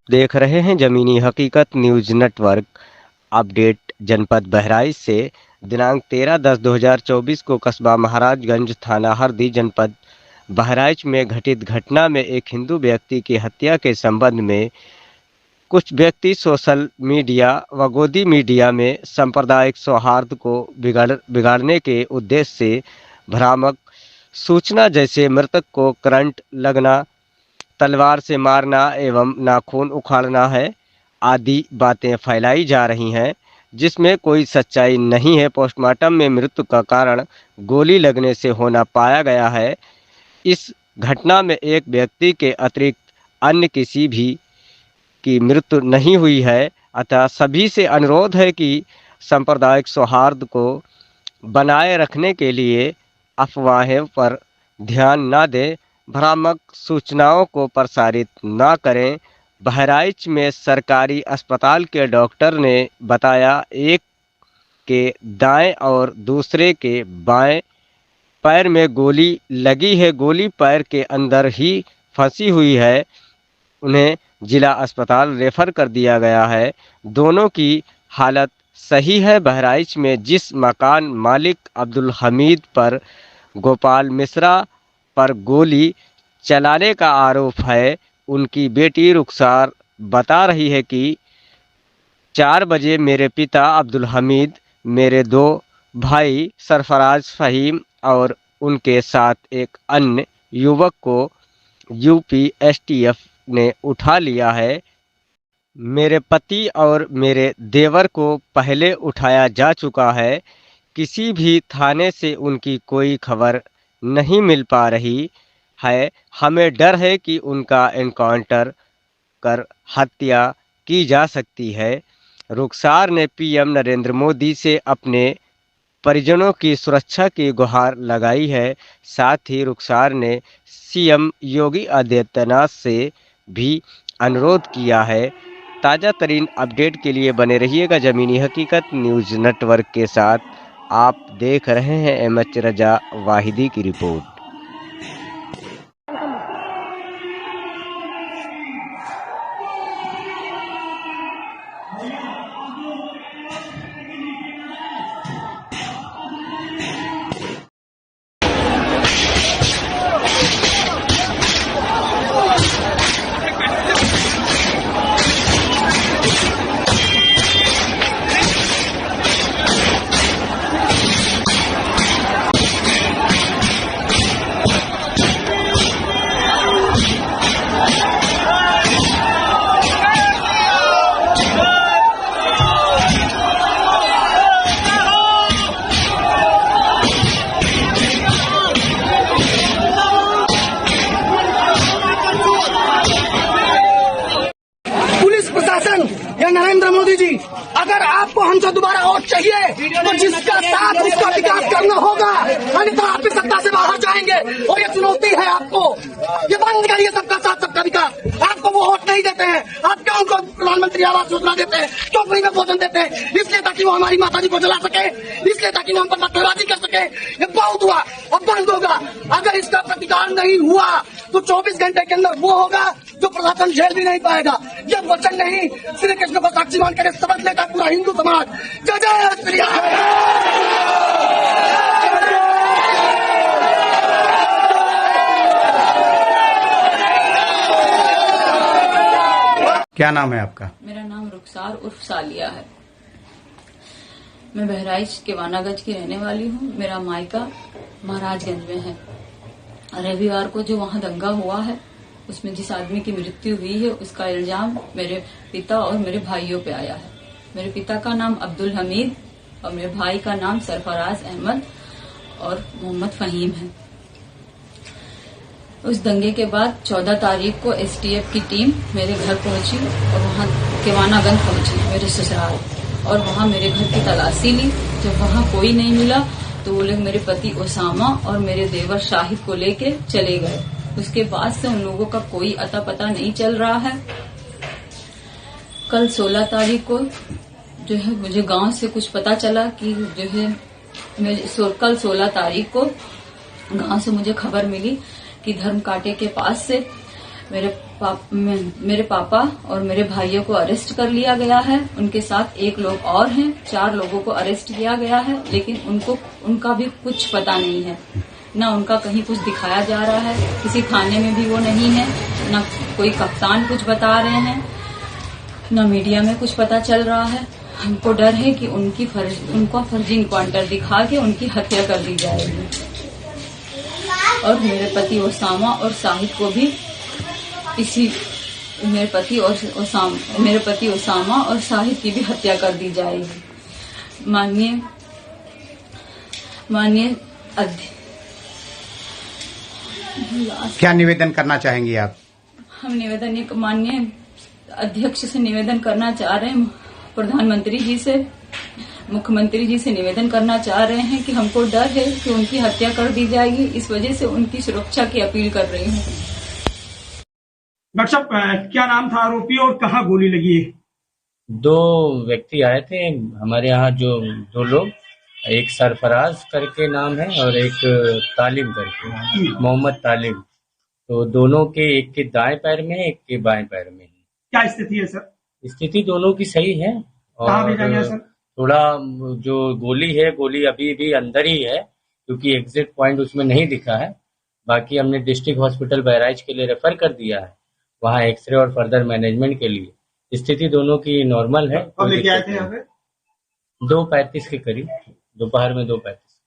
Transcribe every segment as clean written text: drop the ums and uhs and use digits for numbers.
देख रहे हैं जमीनी हकीकत न्यूज नेटवर्क अपडेट। जनपद बहराइच से दिनांक 13/10/2024 को कस्बा महाराजगंज थाना हरदी जनपद बहराइच में घटित घटना में एक हिंदू व्यक्ति की हत्या के संबंध में कुछ व्यक्ति सोशल मीडिया व गोदी मीडिया में सांप्रदायिक सौहार्द को बिगाड़ने के उद्देश्य से भ्रामक सूचना जैसे मृतक को करंट लगना, तलवार से मारना एवं नाखून उखाड़ना है आदि बातें फैलाई जा रही हैं, जिसमें कोई सच्चाई नहीं है। पोस्टमार्टम में मृत्यु का कारण गोली लगने से होना पाया गया है। इस घटना में एक व्यक्ति के अतिरिक्त अन्य किसी भी की मृत्यु नहीं हुई है। अतः सभी से अनुरोध है कि सांप्रदायिक सौहार्द को बनाए रखने के लिए अफवाहें पर ध्यान न दें, भ्रामक सूचनाओं को प्रसारित न करें। बहराइच में सरकारी अस्पताल के डॉक्टर ने बताया एक के दाएं और दूसरे के बाएं पैर में गोली लगी है। गोली पैर के अंदर ही फंसी हुई है। उन्हें जिला अस्पताल रेफर कर दिया गया है। दोनों की हालत सही है। बहराइच में जिस मकान मालिक अब्दुल हमीद पर गोपाल मिश्रा पर गोली चलाने का आरोप है, उनकी बेटी रुखसार बता रही है कि 4 बजे मेरे पिता अब्दुल हमीद, मेरे 2 भाई सरफराज फहीम और उनके साथ एक अन्य युवक को यूपी एसटीएफ ने उठा लिया है। मेरे पति और मेरे देवर को पहले उठाया जा चुका है। किसी भी थाने से उनकी कोई खबर नहीं मिल पा रही है। हमें डर है कि उनका एनकाउंटर कर हत्या की जा सकती है। रुखसार ने पीएम नरेंद्र मोदी से अपने परिजनों की सुरक्षा की गुहार लगाई है। साथ ही रुखसार ने सीएम योगी आदित्यनाथ से भी अनुरोध किया है। ताज़ा तरीन अपडेट के लिए बने रहिएगा जमीनी हकीकत न्यूज़ नेटवर्क के साथ। आप देख रहे हैं एमएच रजा वाहिदी की रिपोर्ट। या नरेंद्र मोदी जी, अगर आपको हमसे दोबारा वोट चाहिए तो जिसका साथ उसका विकास करना होगा, अन्यथा आप भी सत्ता से बाहर जाएंगे। और ये चुनौती है आपको, ये बंद करिए सबका साथ सबका विकास। आपको वो वोट नहीं देते हैं, आप क्यों उनको प्रधानमंत्री आवास योजना देते हैं, क्यों फ्री में भोजन देते हैं? इसलिए ताकि वो हमारी माता जी को जला सके, इसलिए ताकि वो हम पर पत्थरबाजी कर सके। ये बहुत हुआ, अब बंद होगा। अगर इसका प्रतिकार नहीं हुआ तो 24 घंटे के अंदर वो होगा जो प्रशासन झेल भी नहीं पाएगा। ये वचन नहीं, श्री कृष्ण को साक्षी मान कर समझ लेगा पूरा हिंदू समाज। जय जय श्री राम। क्या नाम है आपका? मेरा नाम रुखसार उर्फ सालिया है। मैं बहराइच के वानागंज की रहने वाली हूँ। मेरा मायका महाराजगंज में है। रविवार को जो वहाँ दंगा हुआ है उसमें जिस आदमी की मृत्यु हुई है उसका इल्जाम मेरे पिता और मेरे भाइयों पे आया है। मेरे पिता का नाम अब्दुल हमीद और मेरे भाई का नाम सरफराज अहमद और मोहम्मद फहीम है। उस दंगे के बाद 14 तारीख को एसटीएफ की टीम मेरे घर पहुंची और वहां केवानागंज पहुंची मेरे ससुराल, और वहां मेरे घर की तलाशी ली। जब वहां कोई नहीं मिला तो वो लोग मेरे पति ओसामा और मेरे देवर शाहिद को लेके चले गए। उसके बाद से उन लोगों का कोई अता पता नहीं चल रहा है। कल 16 तारीख को जो है मुझे गांव से कुछ पता चला कि जो है कल 16 तारीख को गांव से मुझे खबर मिली कि धर्म कांटे के पास से मेरे पापा और मेरे भाइयों को अरेस्ट कर लिया गया है। उनके साथ एक लोग और हैं, 4 लोगों को अरेस्ट किया गया है, लेकिन उनका भी कुछ पता नहीं है। न उनका कहीं कुछ दिखाया जा रहा है, किसी थाने में भी वो नहीं है, न कोई कप्तान कुछ बता रहे हैं, न मीडिया में कुछ पता चल रहा है। हमको डर है कि उनको फर्जी इनकाउंटर दिखा के उनकी हत्या कर दी जाएगी और मेरे पति ओसामा और साहिद को भी मेरे पति ओसामा और साहिद की भी हत्या कर दी जाएगी। माननीय क्या निवेदन करना चाहेंगी आप? हम माननीय अध्यक्ष से निवेदन करना चाह रहे हैं, प्रधानमंत्री जी से, मुख्यमंत्री जी से निवेदन करना चाह रहे हैं कि हमको डर है कि उनकी हत्या कर दी जाएगी, इस वजह से उनकी सुरक्षा की अपील कर रही हूँ। डॉक्टर साहब, क्या नाम था आरोपी और कहाँ गोली लगी है? 2 व्यक्ति आए थे हमारे यहाँ, जो 2 लोग, एक सरफराज करके नाम है और एक तालिम करके, मोहम्मद तालिम। तो दोनों के, एक के दाएं पैर में है, एक के बाएं पैर में है। क्या स्थिति है सर? स्थिति दोनों की सही है। कहाँ भेजा गया सर? थोड़ा जो गोली है, गोली अभी भी अंदर ही है, क्योंकि एग्जिट पॉइंट उसमें नहीं दिखा है। बाकी हमने डिस्ट्रिक्ट हॉस्पिटल बहराइच के लिए रेफर कर दिया है, वहाँ एक्सरे और फर्दर मैनेजमेंट के लिए। स्थिति दोनों की नॉर्मल है। कब लेके आए थे यहाँ पे? 2:35 के करीब, दोपहर में 2:35।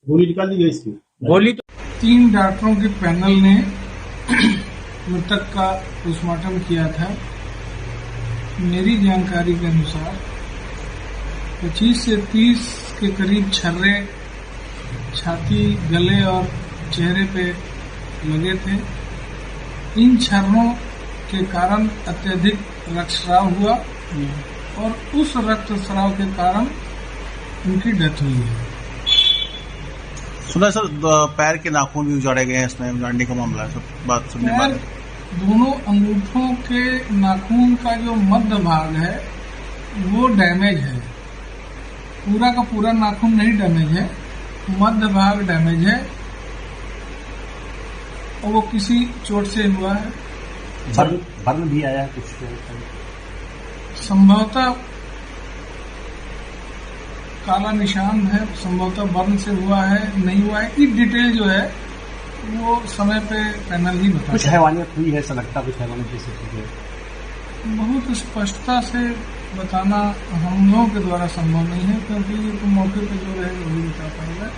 गोली निकाल दी गई इसकी? गोली तो 3 डॉक्टरों के पैनल ने मृतक का पोस्टमार्टम किया था। मेरी जानकारी के अनुसार 25 से 30 के करीब छर्रे छाती, गले और चेहरे पे लगे थे। इन छर्रों के कारण अत्यधिक रक्तस्राव हुआ और उस रक्तस्राव के कारण उनकी डेथ हुई है। सुना सर, पैर के नाखून भी उजाड़े गए हैं, इसमें उजाड़ने का मामला है। सब बात सुनने के बाद दोनों अंगूठों के नाखून का जो मध्य भाग है वो डैमेज है। पूरा का पूरा नाखून नहीं डैमेज है, मध्य भाग डैमेज है और वो किसी चोट से हुआ है। बर्न भी आया है कुछ? संभवतः काला निशान है, संभवतः बर्न से हुआ है, नहीं हुआ है, इस डिटेल जो है वो समय पे पैनल ही बता। कुछ हैवानियत हुई है, ऐसा लगता है कुछ हैवानियत जैसे चीजें? बहुत स्पष्टता से बताना हम लोगों के द्वारा संभव नहीं है, क्योंकि ये तो मौके पे जो रहेगा वही बता पाएगा।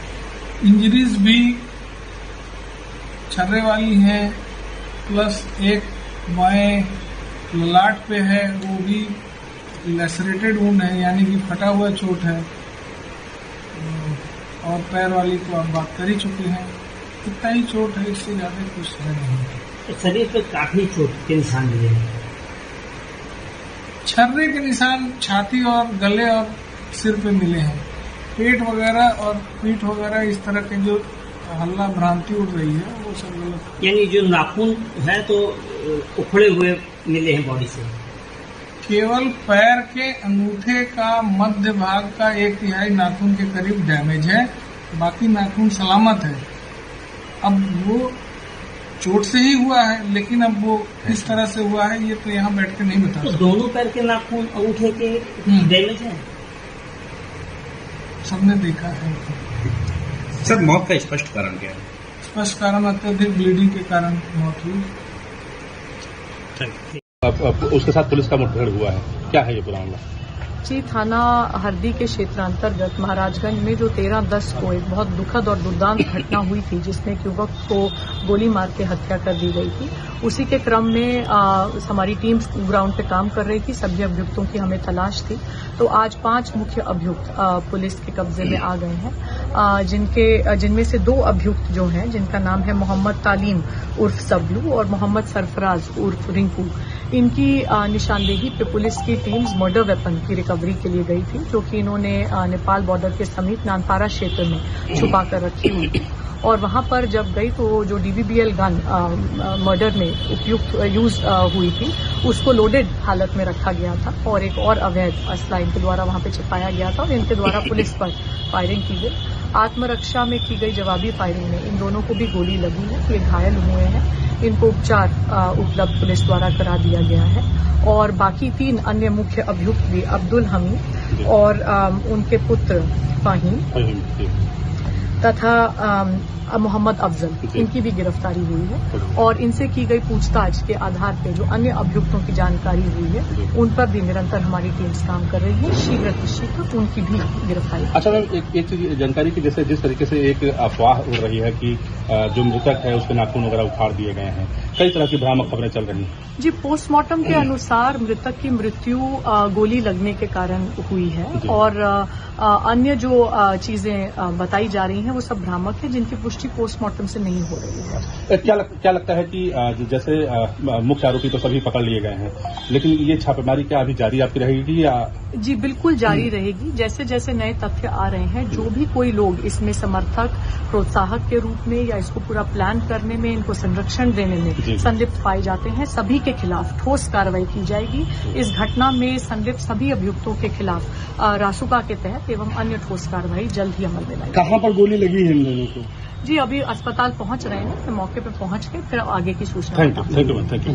इंजरीज भी छर्रे वाली हैं, प्लस एक बाएं ललाट पे है, वो भी लेसरेटेड वुंड है, यानी कि फटा हुआ चोट है। और पैर वाली तो आप बात कर ही चुके हैं, इतना ही चोट है, इससे ज्यादा कुछ है नहीं। शरीर पे काफी चोट के निशान मिले हैं। छर्रे के निशान छाती और गले और सिर पे मिले हैं। पेट वगैरह और पीठ वगैरह इस तरह के जो हल्ला भ्रांति उड़ रही है वो सब गलत। यानी जो नाखून है तो उखड़े हुए मिले हैं बॉडी से। केवल पैर के अंगूठे का मध्य भाग का 1/3 नाखून के करीब डैमेज है, बाकी नाखून सलामत है। अब वो चोट से ही हुआ है, लेकिन अब वो किस तरह से हुआ है ये तो यहाँ बैठ के नहीं बता सकते। दोनों पैर के नाखून अंगूठे के डैमेज है, सबने देखा है। सर, मौत का स्पष्ट कारण क्या है? स्पष्ट कारण अत्यधिक ब्लीडिंग के कारण मौत हुई। उसके साथ पुलिस का मुठभेड़ हुआ है, क्या है ये पूरा मामला? जी, थाना हरदी के क्षेत्रांतर्गत महाराजगंज में जो 13/10 को एक बहुत दुखद और दुर्दांत घटना हुई थी, जिसमें एक युवक को गोली मार के हत्या कर दी गई थी, उसी के क्रम में हमारी टीम ग्राउंड पे काम कर रही थी। सभी अभियुक्तों की हमें तलाश थी, तो आज 5 मुख्य अभियुक्त पुलिस के कब्जे में आ गए हैं, जिनमें से 2 अभियुक्त जो हैं, जिनका नाम है मोहम्मद तालीम उर्फ सबलू और मोहम्मद सरफराज उर्फ रिंकू। इनकी निशानदेही पे पुलिस की टीम्स मर्डर वेपन की रिकवरी के लिए गई थी, जो कि इन्होंने नेपाल बॉर्डर के समीप नानपारा क्षेत्र में छुपा कर रखी हुई थी। और वहां पर जब गई तो जो डीवीबीएल गन मर्डर में उपयुक्त यूज हुई थी उसको लोडेड हालत में रखा गया था और एक और अवैध असला इनके द्वारा वहां पे छिपाया गया था और इनके द्वारा पुलिस पर फायरिंग की गई। आत्मरक्षा में की गई जवाबी फायरिंग में इन दोनों को भी गोली लगी है। ये घायल हुए हैं, इनको उपचार उपलब्ध पुलिस द्वारा करा दिया गया है और बाकी 3 अन्य मुख्य अभियुक्त भी अब्दुल हमीद और उनके पुत्र फाहीम तथा मोहम्मद अफजल, इनकी भी गिरफ्तारी हुई है और इनसे की गई पूछताछ के आधार पर जो अन्य अभियुक्तों की जानकारी हुई है उन पर भी निरंतर हमारी टीम्स काम कर रही है। शीघ्र उनकी भी गिरफ्तारी। अच्छा मैम, एक चीज जानकारी की, जैसे जिस तरीके से एक अफवाह उड़ रही है कि जो मृतक है उसके नाखून वगैरह उखाड़ दिए गए हैं, कई तरह की भ्रामक खबरें चल रही हैं। जी, पोस्टमार्टम के अनुसार मृतक की मृत्यु गोली लगने के कारण हुई है और अन्य जो चीजें बताई जा रही हैं वो सब भ्रामक है, जिनकी पुष्टि पोस्टमार्टम से नहीं हो रही है। क्या लगता है कि जैसे मुख्य आरोपी तो सभी पकड़ लिए गए हैं, लेकिन ये छापेमारी क्या अभी जारी आपकी रहेगी या? जी बिल्कुल जारी रहेगी। जैसे जैसे नए तथ्य आ रहे हैं, जो भी कोई लोग इसमें समर्थक प्रोत्साहक के रूप में या इसको पूरा प्लान करने में, इनको संरक्षण देने में संलिप्त पाए जाते हैं, सभी के खिलाफ ठोस कार्रवाई की जाएगी। इस घटना में संलिप्त सभी अभियुक्तों के खिलाफ रासुका के तहत एवं अन्य ठोस कार्रवाई जल्द ही अमल में लाएगी। कहाँ पर गोली लगी है इन लोगों को? जी अभी अस्पताल पहुंच रहे हैं, मौके पर पहुंच के फिर आगे की सूचना। Thank you.